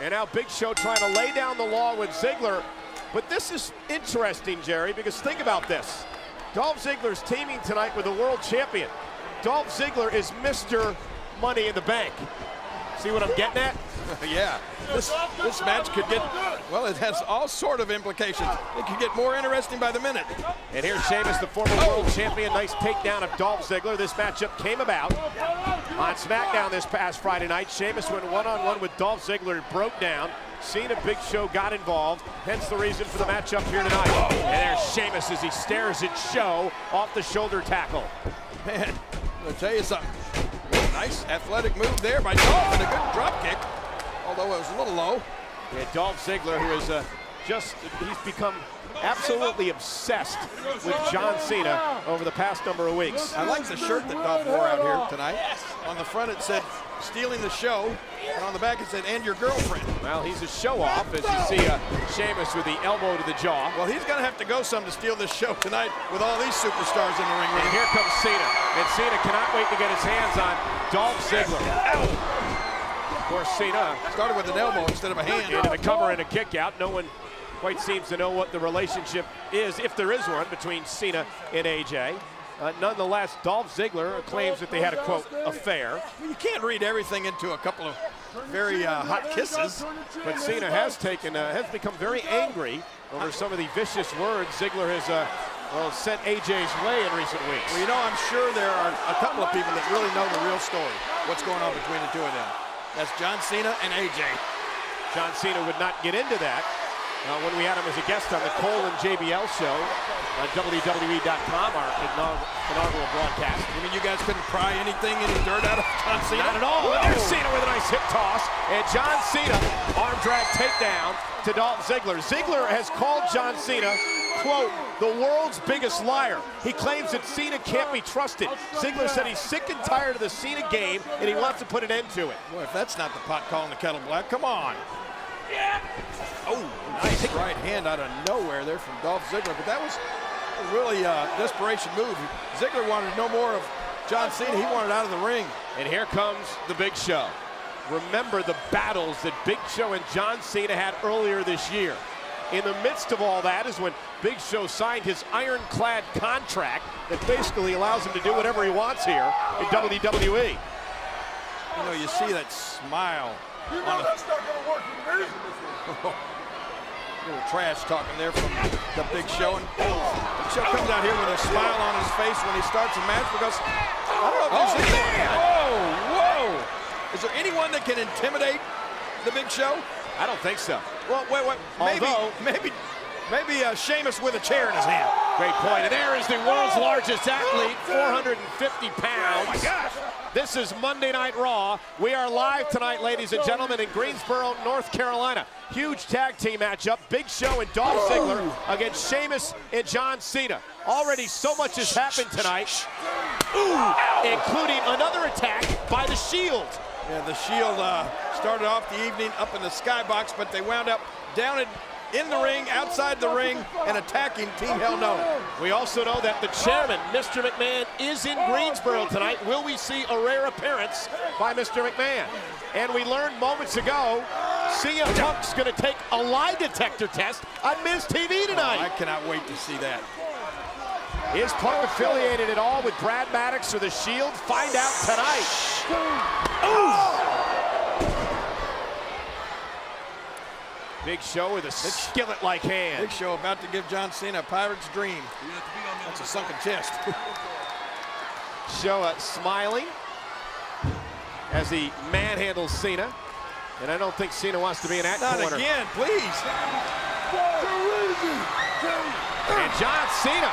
And now Big Show trying to lay down the law with Ziggler. But this is interesting, Jerry, because think about this. Dolph Ziggler's teaming tonight with the world champion. Dolph Ziggler is Mr. Money in the Bank. See what I'm getting at? Yeah, this match could get, well, it has all sort of implications. It could get more interesting by the minute. And here's Sheamus, the former world champion. Nice takedown of Dolph Ziggler. This matchup came about on SmackDown this past Friday night. Sheamus went one-on-one with Dolph Ziggler, broke down. Cena, Big Show got involved, hence the reason for the matchup here tonight. And there's Sheamus as he stares at Show off the shoulder tackle. Man, I'll tell you something. Nice athletic move there by Dolph and a good drop kick, although it was a little low. Yeah, Dolph Ziggler, who is he's become absolutely obsessed with John Cena over the past number of weeks. I like the shirt that Dolph wore out here tonight. On the front it said, "Stealing the show," and on the back it said, "And your girlfriend." Well, he's a show-off, as you see Sheamus with the elbow to the jaw. Well, he's going to have to go some to steal this show tonight with all these superstars in the ring. And here comes Cena, and Cena cannot wait to get his hands on Dolph Ziggler. Of course, Cena started with an elbow instead of a hand. Into the cover and a kick out. No one quite seems to know what the relationship is, if there is one, between Cena and AJ. Nonetheless, Dolph Ziggler claims that they had a, quote, affair. You can't read everything into a couple of very hot kisses. But Cena has become very angry over some of the vicious words Ziggler has sent AJ's way in recent weeks. Well, you know, I'm sure there are a couple of people that really know the real story, what's going on between the two of them. That's John Cena and AJ. John Cena would not get into that when we had him as a guest on the Cole and JBL show on WWE.com, our inaugural broadcast. You mean you guys couldn't pry any dirt out of John Cena? Not at all. And there's Cena with a nice hip toss. And John Cena, arm drag takedown to Dolph Ziggler. Ziggler has called John Cena, quote, the world's biggest liar. He claims that Cena can't be trusted. Ziggler said he's sick and tired of the Cena game and he wants to put an end to it. Boy, if that's not the pot calling the kettle black, come on. Yeah. Oh, nice right hand out of nowhere there from Dolph Ziggler, but that was really a desperation move. Ziggler wanted no more of John Cena. He wanted out of the ring. And here comes the Big Show. Remember the battles that Big Show and John Cena had earlier this year. In the midst of all that is when Big Show signed his ironclad contract that basically allows him to do whatever he wants here in WWE. You know, you see that smile. You know that's not going to work with me. Little trash talking there from the Big Show. And Big Show comes out here with a smile on his face when he starts a match because I don't know if there's anyone. Whoa! Is there anyone that can intimidate the Big Show? I don't think so. Well, wait. Maybe Sheamus with a chair in his hand. Great point. And there is the world's largest athlete, 450 pounds. Oh my gosh. This is Monday Night Raw. We are live tonight, ladies and gentlemen, in Greensboro, North Carolina. Huge tag team matchup. Big Show and Dolph Ziggler against Sheamus and John Cena. Already so much has happened tonight, including another attack by the Shield. Yeah, the Shield started off the evening up in the skybox, but they wound up down in the ring, outside the ring, and attacking Team Hell No. We also know that the chairman, Mr. McMahon, is in Greensboro tonight. Will we see a rare appearance by Mr. McMahon? And we learned moments ago, CM Punk's going to take a lie detector test on Miz TV tonight. Oh, I cannot wait to see that. Is Punk affiliated at all with Brad Maddox or the Shield? Find out tonight. Big Show with a skillet-like hand. Big Show about to give John Cena a pirate's dream. That's a sunken chest. Show smiling as he manhandles Cena. And I don't think Cena wants to be in that corner. Not again, please. And John Cena.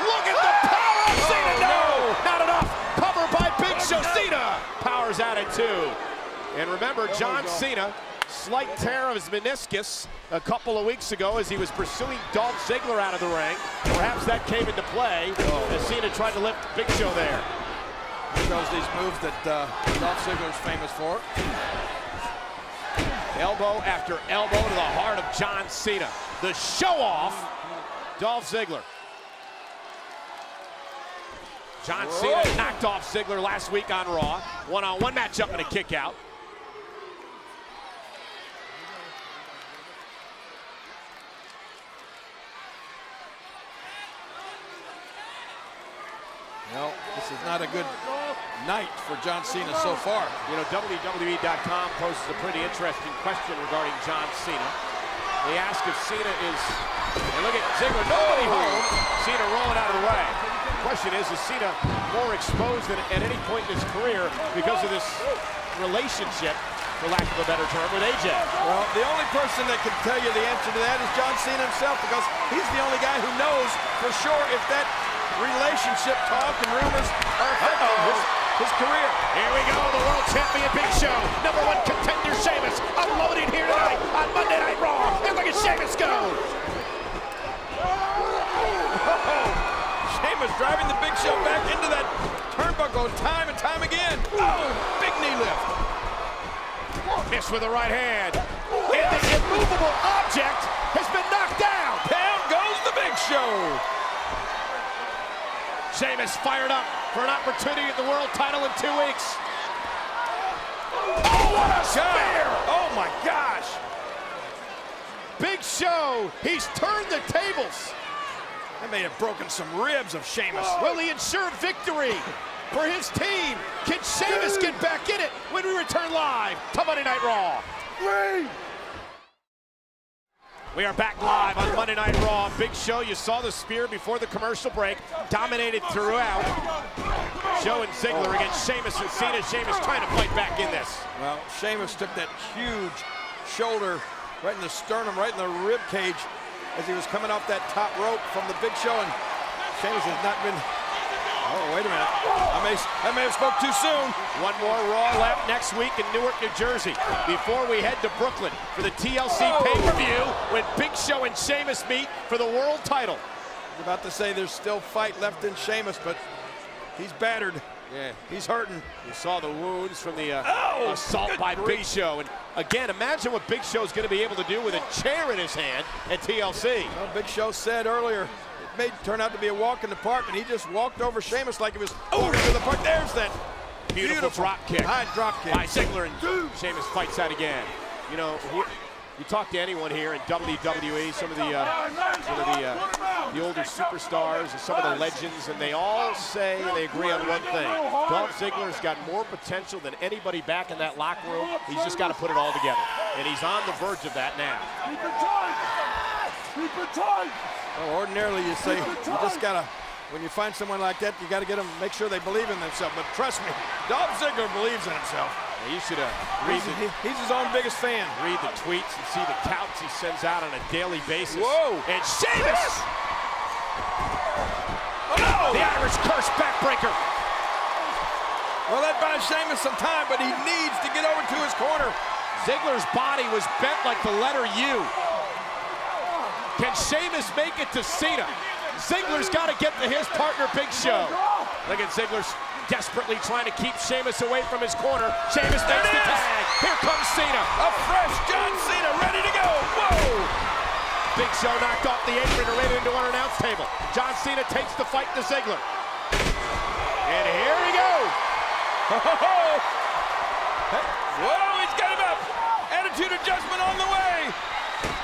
Look at the power of Cena. No, not enough. Cover by Big Show. Cena powers at it too. And remember, John Cena, slight tear of his meniscus a couple of weeks ago as he was pursuing Dolph Ziggler out of the ring. Perhaps that came into play as Cena tried to lift Big Show there. Here goes these moves that Dolph Ziggler is famous for. Elbow after elbow to the heart of John Cena. The show-off, Dolph Ziggler. John Cena knocked off Ziggler last week on Raw. One-on-one matchup and a kick out. Well, this is not a good night for John Cena so far. You know, WWE.com poses a pretty interesting question regarding John Cena. They ask if Cena is, and look at Ziggler, nobody home. Cena rolling out of the way. The question is Cena more exposed than at any point in his career because of this relationship, for lack of a better term, with AJ? Well, the only person that can tell you the answer to that is John Cena himself, because he's the only guy who knows for sure if that relationship talk and rumors are affecting his career. Here we go, the world champion Big Show, #1 contender Sheamus, unloading here tonight on Monday Night Raw. And look at Sheamus go. Sheamus driving the Big Show back into that turnbuckle time and time again. Oh, big knee lift. Miss with the right hand. And the immovable object has been knocked down. Down goes the Big Show. Sheamus fired up for an opportunity at the world title in 2 weeks. Oh, what a spear! Oh my gosh! Big Show, he's turned the tables. That may have broken some ribs of Sheamus. Will he ensure victory for his team? Can Sheamus get back in it when we return live to Monday Night Raw? We are back live on Monday Night Raw. Big Show, you saw the spear before the commercial break. Dominated throughout. Show and Ziggler against Sheamus and Cena. Sheamus trying to fight back in this. Well, Sheamus took that huge shoulder right in the sternum, right in the rib cage as he was coming off that top rope from the Big Show, and Sheamus has not been... Oh, wait a minute. I may have spoke too soon. One more Raw left next week in Newark, New Jersey, before we head to Brooklyn for the TLC pay-per-view when Big Show and Sheamus meet for the world title. I was about to say there's still fight left in Sheamus, but he's battered. Yeah, he's hurting. You saw the wounds from the assault by Big Show. And again, imagine what Big Show's going to be able to do with a chair in his hand at TLC. Well, Big Show said earlier, it may turn out to be a walk in the park, and he just walked over Sheamus like it was over to the park. There's that Beautiful drop kick. High drop kick. By Ziggler, and Sheamus fights out again. You know, you talk to anyone here in WWE, some of the older superstars and some of the legends, and they all say and they agree on one thing. Dolph Ziggler's got more potential than anybody back in that locker room. He's just got to put it all together. And he's on the verge of that now. Keep it tight! Keep it tight! Well, ordinarily you say you just got to, when you find someone like that, you got to get them, make sure they believe in themselves. But trust me, Dolph Ziggler believes in himself. You should he's his own biggest fan. Read the tweets and see the touts he sends out on a daily basis. Whoa! And Sheamus! Oh no! The Irish curse backbreaker. Well, that buys Sheamus some time, but he needs to get over to his corner. Ziggler's body was bent like the letter U. Can Sheamus make it to Cena? Ziggler's got to get to his partner, Big Show. Look at Ziggler desperately trying to keep Sheamus away from his corner. Sheamus makes the tag. Here comes Cena. A fresh John Cena ready to go. Whoa! Big Show knocked off the apron and ran into an announce table. John Cena takes the fight to Ziggler. And here we go. Whoa, he's got him up. Attitude adjustment on the way.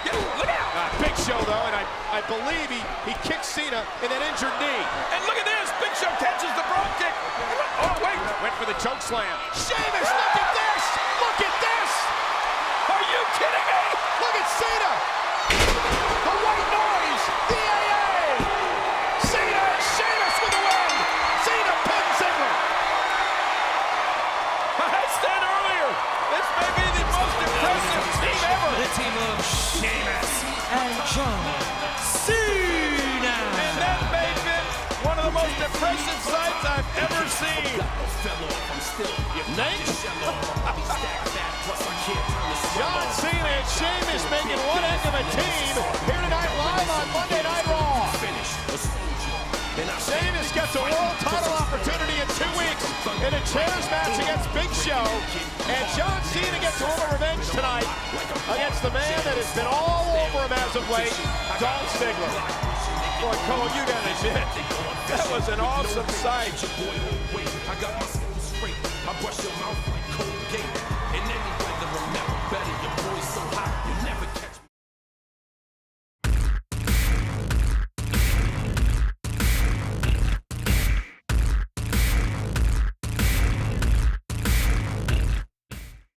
Look out. Big Show, though, and I believe he kicked Cena in that injured knee. And look at this. Big Show catches the brogue kick. Oh, wait. Went for the choke slam. Sheamus, look at this. Look at this. Are you kidding me? Look at Cena. The white noise. The AA. Cena and Sheamus with the win. Cena pins Ziggler. I said earlier, this may be the most impressive team ever. The team of Sheamus and John Cena. And that may have been one of the most impressive sights I've ever seen. John Cena and Sheamus making one heck of a team here tonight live on Monday Night Raw. Sheamus gets a world title opportunity in 2 weeks in a chairs match against Big Show. And John Cena gets a little revenge tonight against the man that has been all over him as of late, Dolph Ziggler. Boy, Cole, you got to admit, that was an awesome sight. I got my straight. I brush your mouth like Colgate.